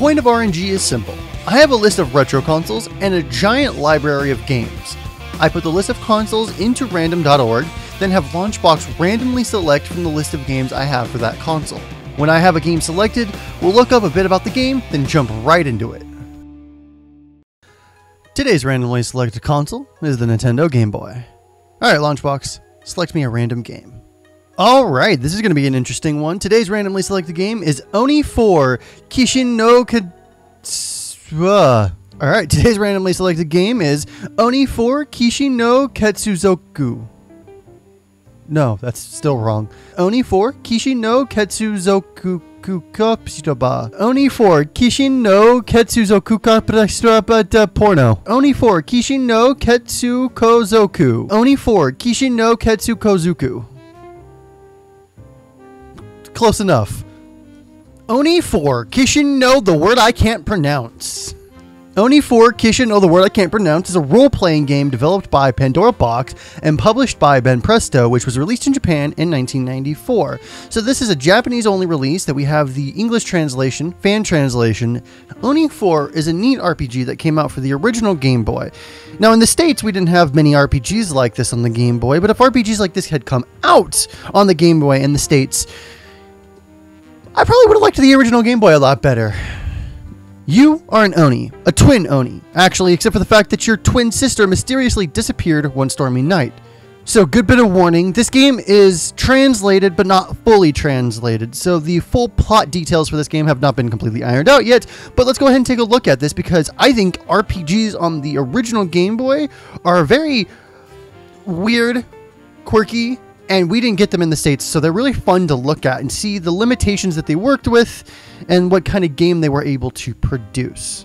point of RNG is simple. I have a list of retro consoles and a giant library of games. I put the list of consoles into random.org, then have Launchbox randomly select from the list of games I have for that console. When I have a game selected, we'll look up a bit about the game, then jump right into it. Today's randomly selected console is the Nintendo Game Boy. Alright, Launchbox, select me a random game. Alright, this is going to be an interesting one. Today's randomly selected game is Oni 4 Kishin no Alright, today's randomly selected game is Oni 4 Kishin no Ketsukozoku. No, that's still wrong. Oni 4 Kishin no Ketsukozoku Oni 4 Kishin no Ketsukozoku porno. Oni 4 Kishin no Ketsukozoku. Oni 4 Kishin no Ketsukozoku. Close enough. Oni 4 Kishin no the word I can't pronounce. Oni 4 Kishin no the word I can't pronounce is a role-playing game developed by Pandora Box and published by Ben Presto, which was released in Japan in 1994. So this is a Japanese-only release that we have the English translation, fan translation. Oni 4 is a neat RPG that came out for the original Game Boy. Now in the States, we didn't have many RPGs like this on the Game Boy, but if RPGs like this had come out on the Game Boy in the States, I probably would have liked the original Game Boy a lot better. You are an Oni, a twin Oni, actually, except for the fact that your twin sister mysteriously disappeared one stormy night. So, good bit of warning, this game is translated but not fully translated, so the full plot details for this game have not been completely ironed out yet, but let's go ahead and take a look at this because I think RPGs on the original Game Boy are very weird, quirky, and we didn't get them in the States, so they're really fun to look at and see the limitations that they worked with and what kind of game they were able to produce.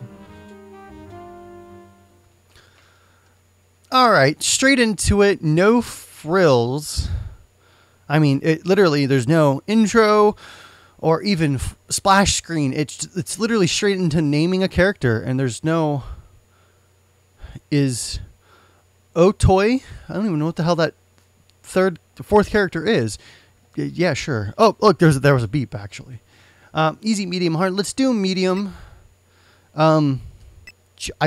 Alright, straight into it, no frills. I mean, literally, there's no intro or even splash screen. It's literally straight into naming a character, and there's no... Is Otoy? I don't even know what the hell that fourth character is. Yeah, sure. Oh, look, there was a beep, actually. Easy, medium, hard. Let's do medium. I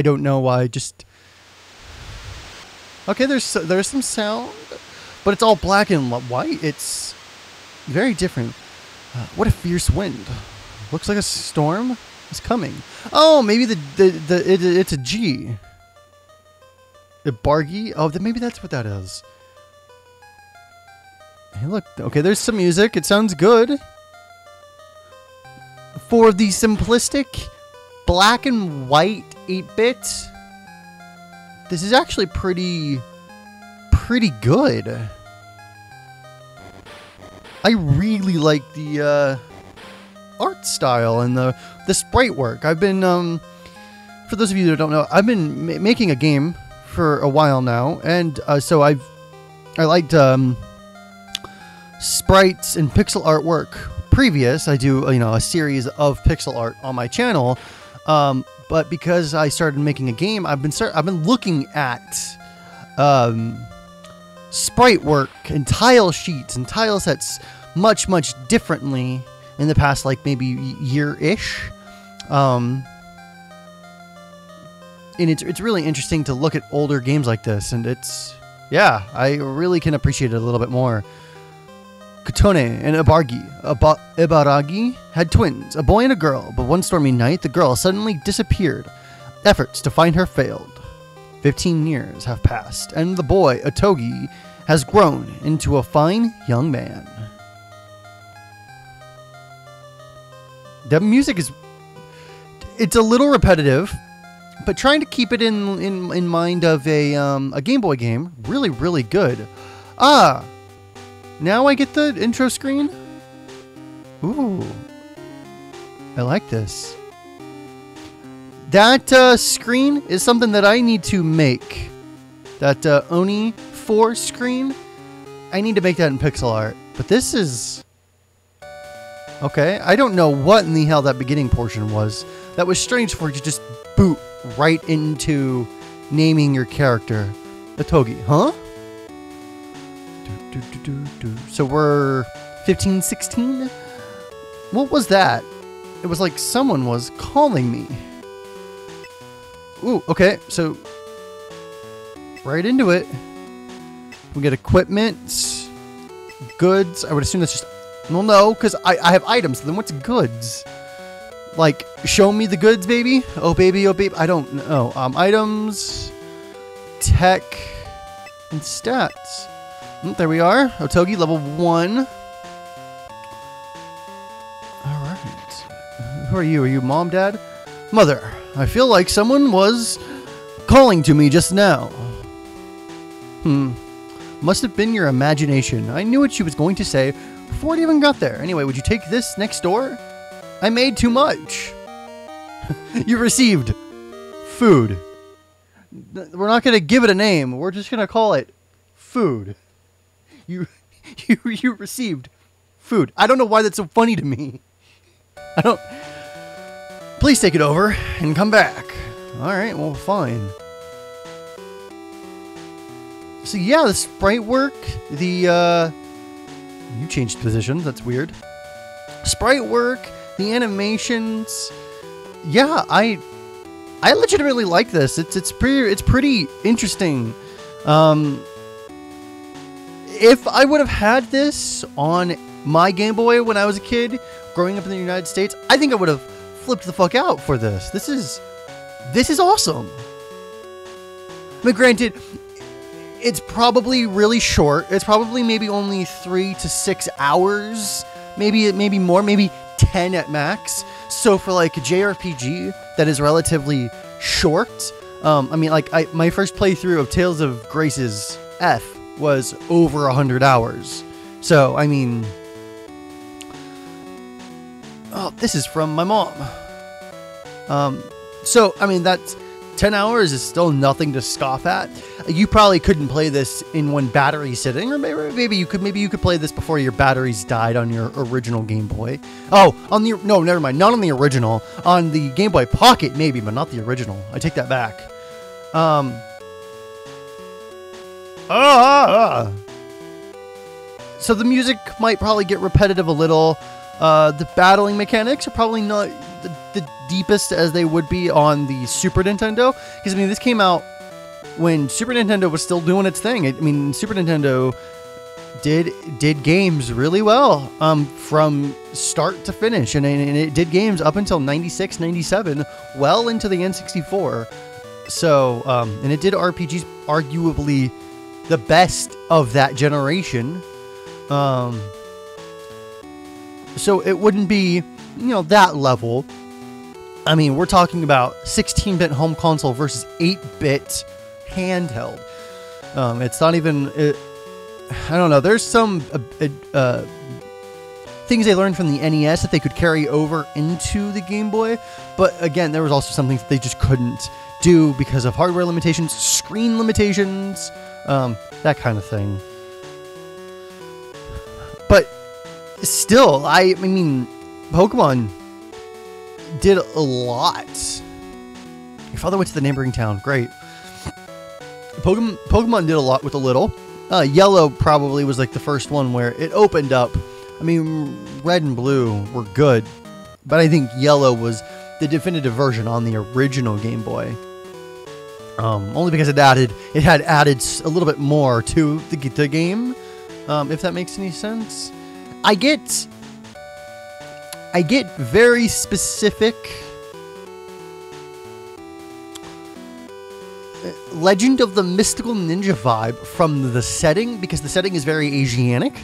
don't know why. Just okay. There's some sound, but it's all black and white. It's very different. What a fierce wind! Looks like a storm is coming. Oh, maybe it's a G. A bargy. Oh, then maybe that's what that is. Hey, look. Okay, there's some music. It sounds good. For the simplistic black and white 8-bit, this is actually pretty good. I really like the art style and the sprite work. I've been, for those of you that don't know, I've been making a game for a while now, and so I liked sprites and pixel artwork. I do, a series of pixel art on my channel, but because I started making a game, I've been looking at sprite work and tile sheets and tile sets much differently in the past, like maybe year-ish. And it's really interesting to look at older games like this, and I really can appreciate it a little bit more. Kotone and Ibaragi had twins, a boy and a girl, but one stormy night, the girl suddenly disappeared. Efforts to find her failed. 15 years have passed, and the boy, Otogi, has grown into a fine young man. The music it's a little repetitive, but trying to keep it in mind of a Game Boy game, really good. Now I get the intro screen? Ooh. I like this. That screen is something that I need to make. That Oni 4 screen, I need to make that in pixel art. But this is... Okay, I don't know what in the hell that beginning portion was. That was strange for it to just boot right into naming your character. Otogi, huh? So we're 15, 16? What was that? it was like someone was calling me. Ooh, okay, so right into it. We get equipment, goods. I would assume that's just, well, no, because I have items. So then what's goods? Like, show me the goods, baby. Oh, baby, oh, baby. I don't know. Items, tech, and stats. There we are. Otogi, level 1. All right. Who are you? Are you mom, dad? Mother, I feel like someone was calling to me just now. Must have been your imagination. I knew what she was going to say before it even got there. Anyway, would you take this next door? I made too much. You received food. We're not going to give it a name. We're just going to call it food. You received food. I don't know why that's so funny to me. I don't... Please take it over and come back. All right, well, fine. So yeah, the sprite work, the, you changed positions, that's weird. Sprite work, the animations, yeah, I legitimately like this. It's pretty interesting. If I would have had this on my Game Boy when I was a kid, growing up in the United States, I think I would have flipped the fuck out for this. This is awesome. But granted, it's probably really short. It's probably maybe only 3 to 6 hours, maybe more, maybe 10 at max. So for like a JRPG that is relatively short, I mean, like my first playthrough of Tales of Grace's F was over 100 hours. So I mean, oh, this is from my mom. So I mean, that's 10 hours is still nothing to scoff at. You probably couldn't play this in one battery sitting, or maybe you could play this before your batteries died on your original Game Boy. Oh, no, never mind. Not on the original. On the Game Boy Pocket, maybe, but not the original. I take that back. So the music might probably get repetitive a little. The battling mechanics are probably not the deepest as they would be on the Super Nintendo, because I mean, this came out when Super Nintendo was still doing its thing. I mean, Super Nintendo did games really well from start to finish, and it did games up until 96, 97, well into the N64. So and it did RPGs, arguably the best of that generation. So it wouldn't be, that level. I mean, we're talking about 16-bit home console versus 8-bit handheld. It's not even... I don't know. There's some things they learned from the NES that they could carry over into the Game Boy. But again, there was also some things that they just couldn't do because of hardware limitations, screen limitations, that kind of thing. But still, I mean, Pokemon did a lot. Your father went to the neighboring town. Great. Pokemon did a lot with a little. Yellow probably was like the first one where it opened up. I mean, Red and Blue were good, but I think Yellow was the definitive version on the original Game Boy. Only because it had added a little bit more to the game, if that makes any sense. I get very specific Legend of the Mystical Ninja vibe from the setting, because the setting is very Asianic.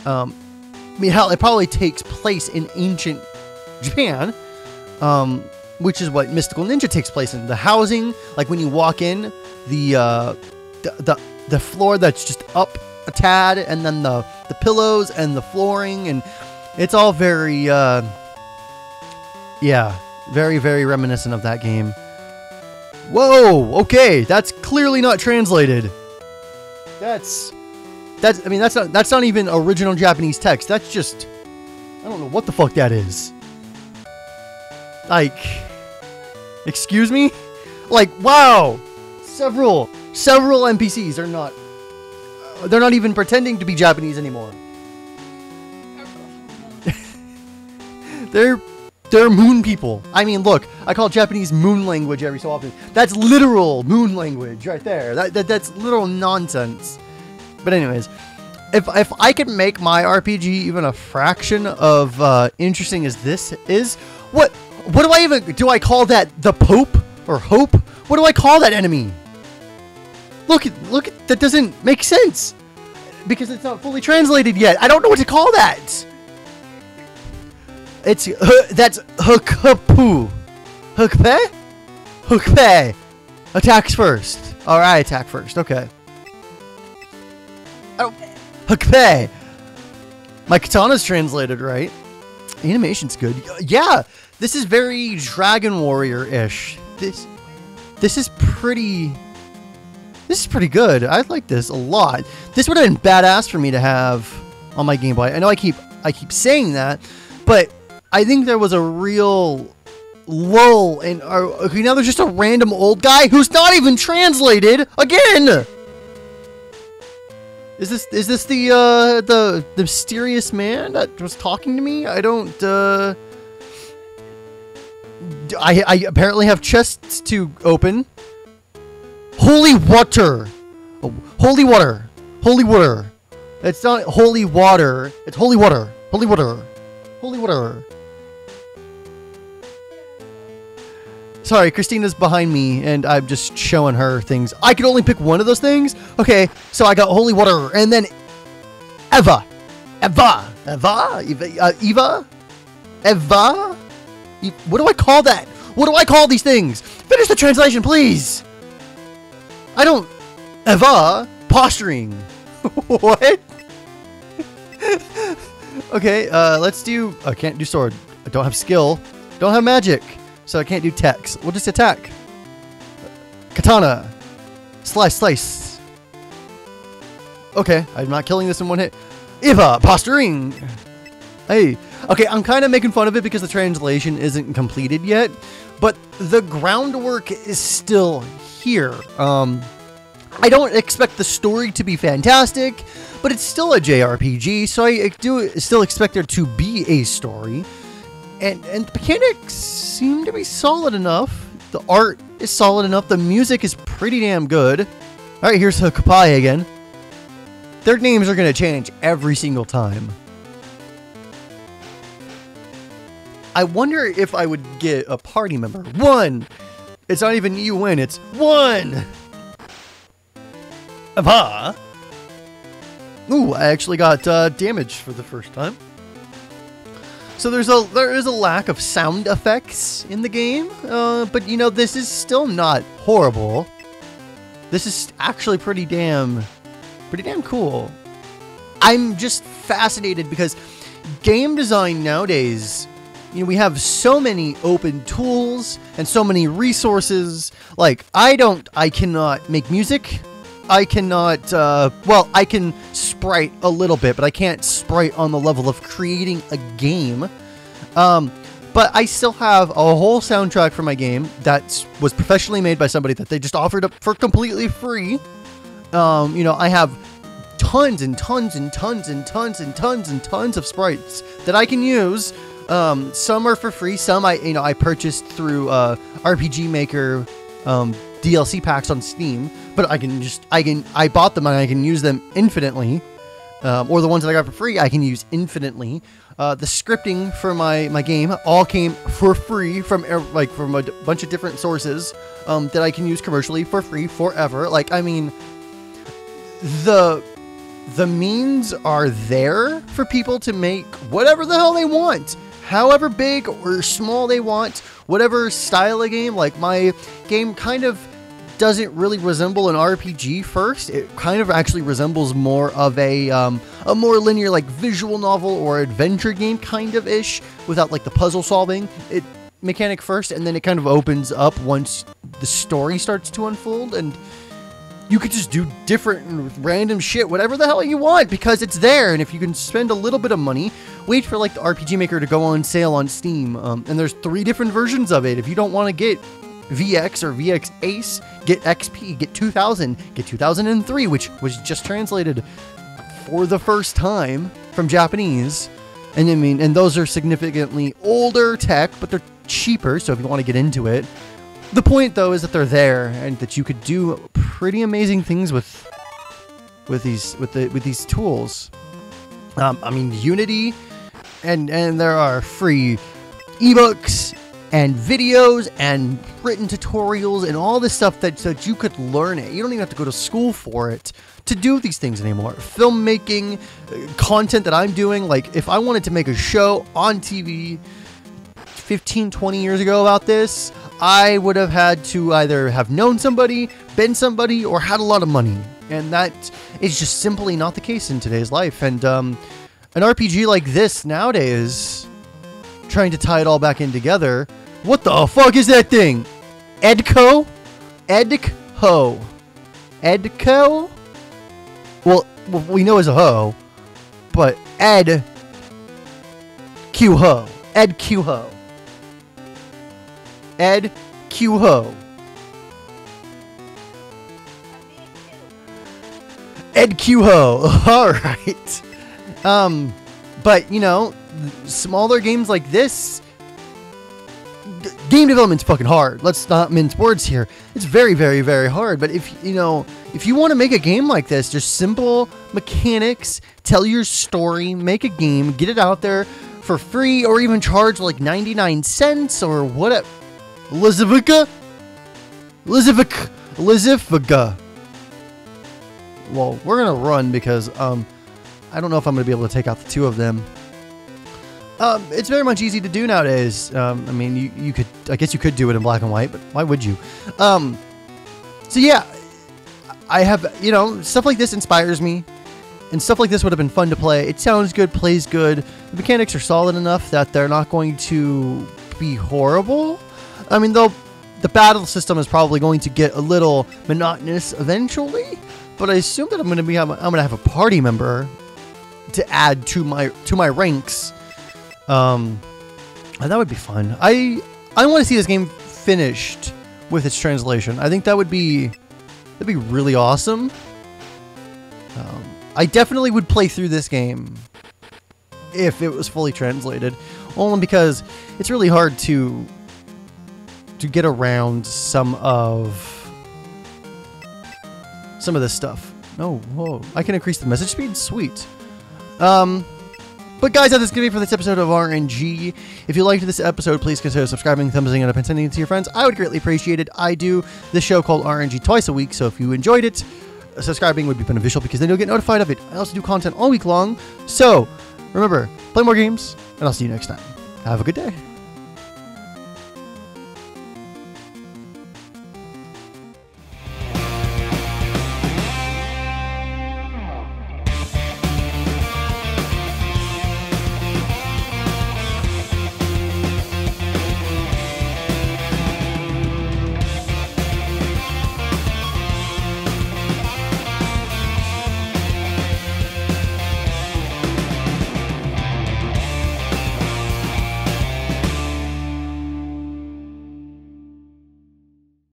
I mean, hell, it probably takes place in ancient Japan, which is what Mystical Ninja takes place in. The housing, like when you walk in, the floor that's just up a tad, and then the pillows and the flooring, and it's all very, yeah, very, very reminiscent of that game. Whoa, okay, that's clearly not translated. That's not even original Japanese text. That's just, I don't know what the fuck that is. Like, excuse me? Like, wow, several NPCs are not, they're not even pretending to be Japanese anymore. They're They're moon people. I mean, look, I call Japanese moon language every so often. That's literal moon language right there. That's literal nonsense. But anyways, if I could make my RPG even a fraction of interesting as this is, what do I call that? The Pope or Hope? What do I call that enemy? Look, that doesn't make sense because it's not fully translated yet. I don't know what to call that. That's Hukapu. Hukpe. Attacks first. Alright, attack first. Okay. Hukpe. My katana's translated right. Animation's good. Yeah, this is very Dragon Warrior-ish. This is pretty good. I like this a lot. This would have been badass for me to have on my Game Boy. I know I keep saying that, but I think there was a real lull in okay, now there's just a random old guy who's not even translated again. Is this the mysterious man that was talking to me? I don't I apparently have chests to open. Holy water. Oh, holy water. Holy water. It's not holy water. It's holy water. Holy water. Holy water. Sorry, Christina's behind me, and I'm just showing her things. I could only pick one of those things? Okay, so I got holy water, and then Eva. What do I call that? What do I call these things? Finish the translation, please. I don't... Eva? Posturing. What? Okay, let's do... I can't do sword. I don't have skill. Don't have magic. So I can't do text. We'll just attack. Katana. Slice. Okay, I'm not killing this in one hit. Eva, posturing. Hey. Okay, I'm kind of making fun of it because the translation isn't completed yet, but the groundwork is still here. I don't expect the story to be fantastic, but it's still a JRPG, so I do still expect there to be a story. And the mechanics seem to be solid enough. The art is solid enough. The music is pretty damn good. Alright, here's Hukapai again. Their names are going to change every single time. I wonder if I would get a party member. One! It's not even you win, it's one! Aha! Ooh, I actually got damage for the first time. So there is a lack of sound effects in the game, but you know, this is still not horrible. This is actually pretty damn cool. I'm just fascinated because game design nowadays, you know, we have so many open tools and so many resources. Like, I cannot make music. I cannot, well, I can sprite a little bit, but I can't sprite on the level of creating a game. But I still have a whole soundtrack for my game that was professionally made by somebody that they just offered up for completely free. You know, I have tons and tons and tons and tons and tons and tons of sprites that I can use. Some are for free, some I purchased through RPG Maker DLC packs on Steam, but I bought them and I can use them infinitely. Or the ones that I got for free, I can use infinitely. The scripting for my game all came for free from a bunch of different sources that I can use commercially for free forever. Like, I mean, the means are there for people to make whatever the hell they want, however big or small they want, whatever style of game. Like, my game kind of doesn't really resemble an RPG first. It kind of actually resembles more of a more linear, like, visual novel or adventure game kind of ish, without like the puzzle solving mechanic first, and then it kind of opens up once the story starts to unfold, and you could just do different random shit, whatever the hell you want, because it's there. And if you can spend a little bit of money, wait for like the RPG Maker to go on sale on Steam, and there's 3 different versions of it. If you don't want to get VX or VX Ace, get XP, get 2000, get 2003, which was just translated for the first time from Japanese. And I mean, and those are significantly older tech, but they're cheaper. So if you want to get into it, the point though is that they're there and that you could do pretty amazing things with these tools. I mean, Unity, and there are free ebooks and videos and written tutorials and all this stuff that you could learn it. You don't even have to go to school for it to do these things anymore. Filmmaking, content that I'm doing, like if I wanted to make a show on TV 15, 20 years ago about this, I would have had to either have known somebody, been somebody, or had a lot of money. And that is just simply not the case in today's life. And an RPG like this nowadays, trying to tie it all back in together. What the fuck is that thing? Edco? Edco? Edco? Well, we know it's a ho, but Ed Q ho. Ed Q ho. Ed Q ho. Ed Q ho. All right. But you know, smaller games like this, game development's fucking hard. Let's not mince words here. It's very, very, very hard. But if you want to make a game like this, just simple mechanics, tell your story, make a game, get it out there for free, or even charge like 99 cents or whatever. Lizivica. Well, we're gonna run because I don't know if I'm gonna be able to take out the two of them. It's very much easy to do nowadays. I mean, you could, I guess you could do it in black and white, but why would you? So yeah, I have, stuff like this inspires me, and stuff like this would have been fun to play. It sounds good, plays good. The mechanics are solid enough that they're not going to be horrible. I mean, though, the battle system is probably going to get a little monotonous eventually, but I assume that I'm going to have a party member to add to my ranks. And that would be fun. I want to see this game finished with its translation. I think that'd be really awesome. I definitely would play through this game if it was fully translated, only because it's really hard to get around some of this stuff. No, whoa! I can increase the message speed. Sweet. But guys, that's going to be for this episode of RNG. If you liked this episode, please consider subscribing, thumbsing it up, and sending it to your friends. I would greatly appreciate it. I do this show called RNG twice a week, so if you enjoyed it, subscribing would be beneficial because then you'll get notified of it. I also do content all week long. So remember, play more games, and I'll see you next time. Have a good day.